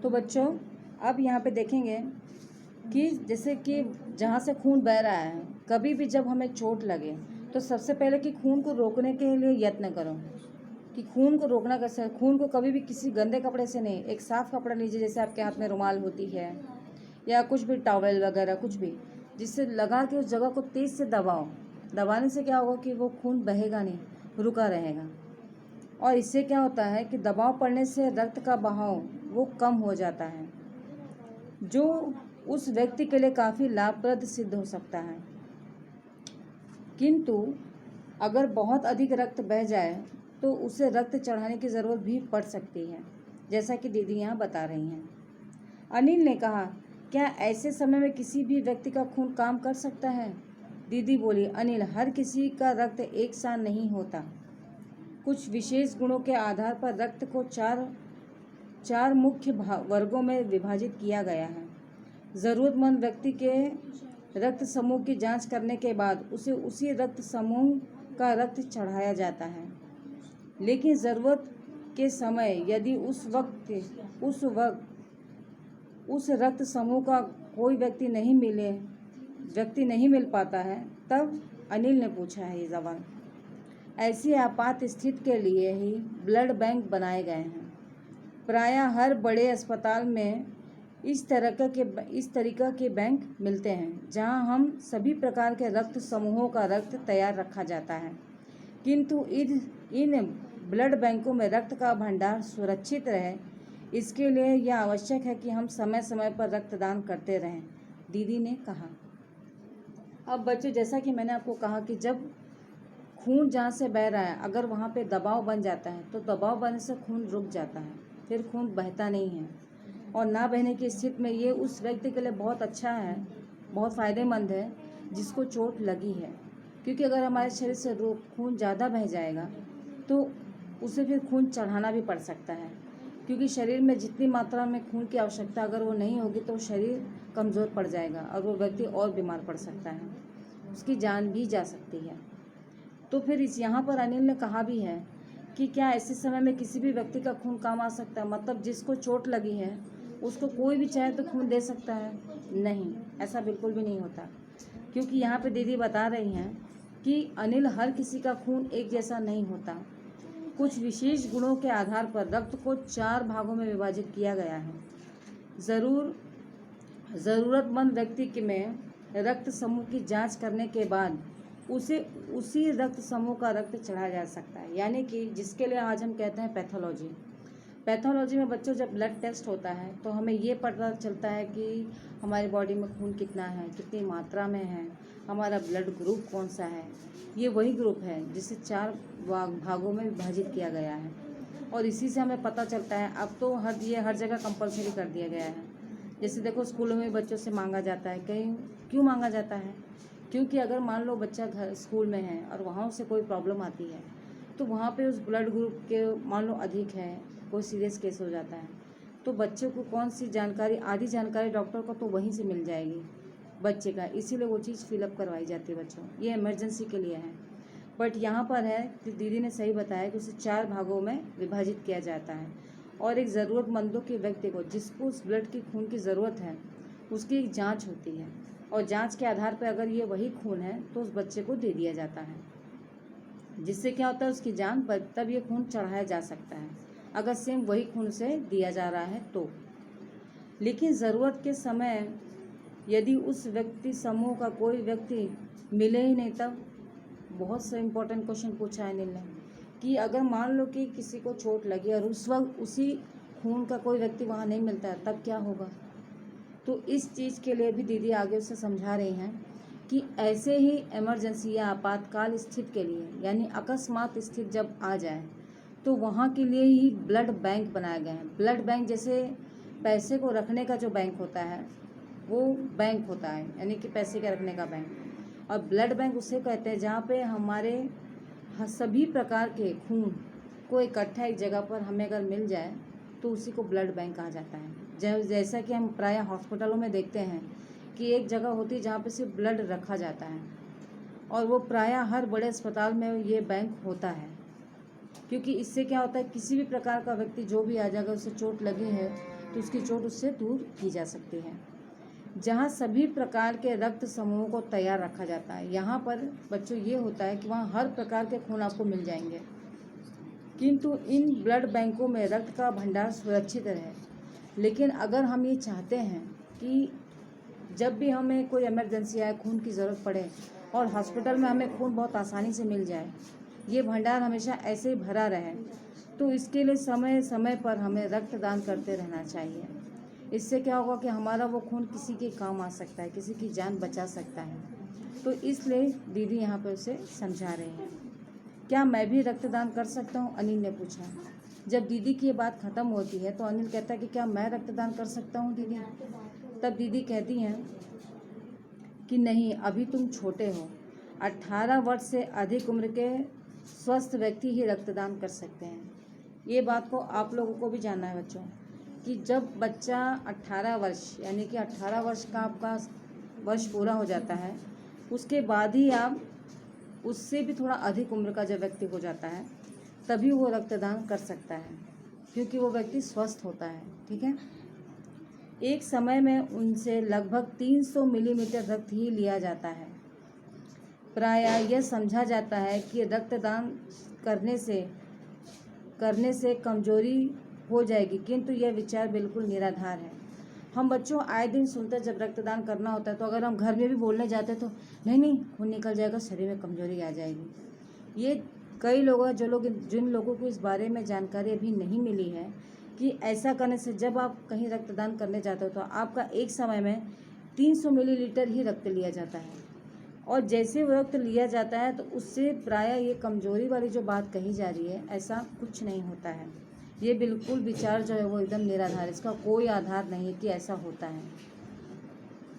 तो बच्चों अब यहाँ पे देखेंगे कि जैसे कि जहाँ से खून बह रहा है, कभी भी जब हमें चोट लगे तो सबसे पहले कि खून को रोकने के लिए यत्न करो कि खून को रोकना कैसे। खून को कभी भी किसी गंदे कपड़े से नहीं, एक साफ़ कपड़ा लीजिए, जैसे आपके हाथ में रुमाल होती है या कुछ भी टॉवेल वगैरह कुछ भी, जिससे लगा के उस जगह को तेज़ से दबाओ। दबाने से क्या होगा कि वो खून बहेगा नहीं, रुका रहेगा। और इससे क्या होता है कि दबाव पड़ने से रक्त का बहाव वो कम हो जाता है, जो उस व्यक्ति के लिए काफ़ी लाभप्रद सिद्ध हो सकता है। किंतु अगर बहुत अधिक रक्त बह जाए तो उसे रक्त चढ़ाने की ज़रूरत भी पड़ सकती है, जैसा कि दीदी यहाँ बता रही हैं। अनिल ने कहा, क्या ऐसे समय में किसी भी व्यक्ति का खून काम कर सकता है? दीदी बोली, अनिल, हर किसी का रक्त एक सा नहीं होता। कुछ विशेष गुणों के आधार पर रक्त को चार मुख्य वर्गों में विभाजित किया गया है। ज़रूरतमंद व्यक्ति के रक्त समूह की जांच करने के बाद उसे उसी रक्त समूह का रक्त चढ़ाया जाता है। लेकिन ज़रूरत के समय यदि उस रक्त समूह का कोई व्यक्ति नहीं मिल पाता है, तब अनिल ने पूछा है ये सवाल। ऐसी आपात स्थिति के लिए ही ब्लड बैंक बनाए गए हैं। प्रायः हर बड़े अस्पताल में इस तरीक़ा के बैंक मिलते हैं, जहां हम सभी प्रकार के रक्त समूहों का रक्त तैयार रखा जाता है। किंतु इन ब्लड बैंकों में रक्त का भंडार सुरक्षित रहे, इसके लिए यह आवश्यक है कि हम समय समय पर रक्तदान करते रहें, दीदी ने कहा। अब बच्चों, जैसा कि मैंने आपको कहा कि जब खून जहाँ से बह रहा है, अगर वहाँ पे दबाव बन जाता है तो दबाव बनने से खून रुक जाता है, फिर खून बहता नहीं है। और ना बहने की स्थिति में ये उस व्यक्ति के लिए बहुत अच्छा है, बहुत फ़ायदेमंद है जिसको चोट लगी है। क्योंकि अगर हमारे शरीर से खून ज़्यादा बह जाएगा तो उसे फिर खून चढ़ाना भी पड़ सकता है, क्योंकि शरीर में जितनी मात्रा में खून की आवश्यकता अगर वो नहीं होगी तो शरीर कमज़ोर पड़ जाएगा और वो व्यक्ति और बीमार पड़ सकता है, उसकी जान भी जा सकती है। तो फिर यहाँ पर अनिल ने कहा भी है कि क्या ऐसे समय में किसी भी व्यक्ति का खून काम आ सकता है? मतलब जिसको चोट लगी है उसको कोई भी चाहे तो खून दे सकता है? नहीं, ऐसा बिल्कुल भी नहीं होता। क्योंकि यहाँ पे दीदी बता रही हैं कि अनिल, हर किसी का खून एक जैसा नहीं होता। कुछ विशेष गुणों के आधार पर रक्त को 4 भागों में विभाजित किया गया है। ज़रूरतमंद व्यक्ति में रक्त समूह की जांच करने के बाद उसे उसी रक्त समूह का रक्त चढ़ाया जा सकता है, यानी कि जिसके लिए आज हम कहते हैं पैथोलॉजी में बच्चों जब ब्लड टेस्ट होता है तो हमें ये पता चलता है कि हमारी बॉडी में खून कितना है, कितनी मात्रा में है, हमारा ब्लड ग्रुप कौन सा है। ये वही ग्रुप है जिसे 4 भागों में विभाजित किया गया है और इसी से हमें पता चलता है। अब तो हर जगह कंपलसरी कर दिया गया है। जैसे देखो, स्कूलों में बच्चों से मांगा जाता है। कहीं क्यों मांगा जाता है? क्योंकि अगर मान लो बच्चा स्कूल में है और वहाँ से कोई प्रॉब्लम आती है तो वहाँ पे उस ब्लड ग्रुप के मान लो अधिक है, कोई सीरियस केस हो जाता है, तो बच्चे को कौन सी जानकारी, आधी जानकारी डॉक्टर को तो वहीं से मिल जाएगी बच्चे का, इसीलिए वो चीज़ फिलअप करवाई जाती है बच्चों। ये इमरजेंसी के लिए है। बट यहाँ पर है कि दीदी ने सही बताया कि उसे 4 भागों में विभाजित किया जाता है और एक ज़रूरतमंदों के व्यक्ति को, जिसको उस ब्लड की खून की ज़रूरत है, उसकी एक जाँच होती है और जांच के आधार पर अगर ये वही खून है तो उस बच्चे को दे दिया जाता है, जिससे क्या होता है उसकी जान तब ये खून चढ़ाया जा सकता है अगर सेम वही खून से दिया जा रहा है तो। लेकिन ज़रूरत के समय यदि उस व्यक्ति समूह का कोई व्यक्ति मिले ही नहीं, तब बहुत से इम्पोर्टेंट क्वेश्चन पूछा है अनिल ने कि अगर मान लो कि किसी को चोट लगी और उस वक्त उसी खून का कोई व्यक्ति वहाँ नहीं मिलता है, तब क्या होगा? तो इस चीज़ के लिए भी दीदी आगे उसे समझा रही हैं कि ऐसे ही इमरजेंसी या आपातकाल स्थिति के लिए, यानी अकस्मात स्थिति जब आ जाए, तो वहाँ के लिए ही ब्लड बैंक बनाए गए हैं। ब्लड बैंक जैसे पैसे को रखने का जो बैंक होता है वो बैंक होता है, यानी कि पैसे के रखने का बैंक। और ब्लड बैंक उसे कहते हैं जहाँ पे हमारे सभी प्रकार के खून को इकट्ठा एक जगह पर हमें अगर मिल जाए तो उसी को ब्लड बैंक कहा जाता है। जैसा कि हम प्रायः हॉस्पिटलों में देखते हैं कि एक जगह होती है जहाँ पे सिर्फ ब्लड रखा जाता है और वो प्रायः हर बड़े अस्पताल में ये बैंक होता है। क्योंकि इससे क्या होता है, किसी भी प्रकार का व्यक्ति जो भी आ जाएगा, उसे चोट लगी है तो उसकी चोट उससे दूर की जा सकती है। जहाँ सभी प्रकार के रक्त समूहों को तैयार रखा जाता है, यहाँ पर बच्चों ये होता है कि वहाँ हर प्रकार के खून आपको मिल जाएंगे, किंतु इन ब्लड बैंकों में रक्त का भंडार सुरक्षित रहे। लेकिन अगर हम ये चाहते हैं कि जब भी हमें कोई इमरजेंसी आए, खून की ज़रूरत पड़े और हॉस्पिटल में हमें खून बहुत आसानी से मिल जाए, ये भंडार हमेशा ऐसे ही भरा रहे, तो इसके लिए समय समय पर हमें रक्तदान करते रहना चाहिए। इससे क्या होगा कि हमारा वो खून किसी के काम आ सकता है, किसी की जान बचा सकता है। तो इसलिए दीदी यहाँ पर उसे समझा रही हैं। क्या मैं भी रक्तदान कर सकता हूँ, अनिल ने पूछा। जब दीदी की ये बात ख़त्म होती है तो अनिल कहता है कि क्या मैं रक्तदान कर सकता हूँ दीदी। तब दीदी कहती हैं कि नहीं, अभी तुम छोटे हो, 18 वर्ष से अधिक उम्र के स्वस्थ व्यक्ति ही रक्तदान कर सकते हैं। ये बात को आप लोगों को भी जानना है बच्चों, कि जब बच्चा 18 वर्ष यानी कि 18 वर्ष का आपका वर्ष पूरा हो जाता है, उसके बाद ही आप उससे भी थोड़ा अधिक उम्र का जब व्यक्ति हो जाता है तभी वो रक्तदान कर सकता है, क्योंकि वो व्यक्ति स्वस्थ होता है। ठीक है। एक समय में उनसे लगभग 300 मिलीमीटर रक्त ही लिया जाता है। प्रायः यह समझा जाता है कि रक्तदान करने से कमजोरी हो जाएगी, किंतु यह विचार बिल्कुल निराधार है। हम बच्चों आए दिन सुनते हैं जब रक्तदान करना होता है तो अगर हम घर में भी बोलने जाते तो नहीं खून निकल जाएगा, शरीर में कमजोरी आ जाएगी। ये कई लोग हैं जिन लोगों को इस बारे में जानकारी अभी नहीं मिली है कि ऐसा करने से जब आप कहीं रक्तदान करने जाते हो तो आपका एक समय में 300 मिलीलीटर ही रक्त लिया जाता है, और जैसे वो रक्त लिया जाता है तो उससे प्रायः ये कमजोरी वाली जो बात कही जा रही है, ऐसा कुछ नहीं होता है। ये बिल्कुल विचार जो है वो एकदम निराधार, इसका कोई आधार नहीं है कि ऐसा होता है।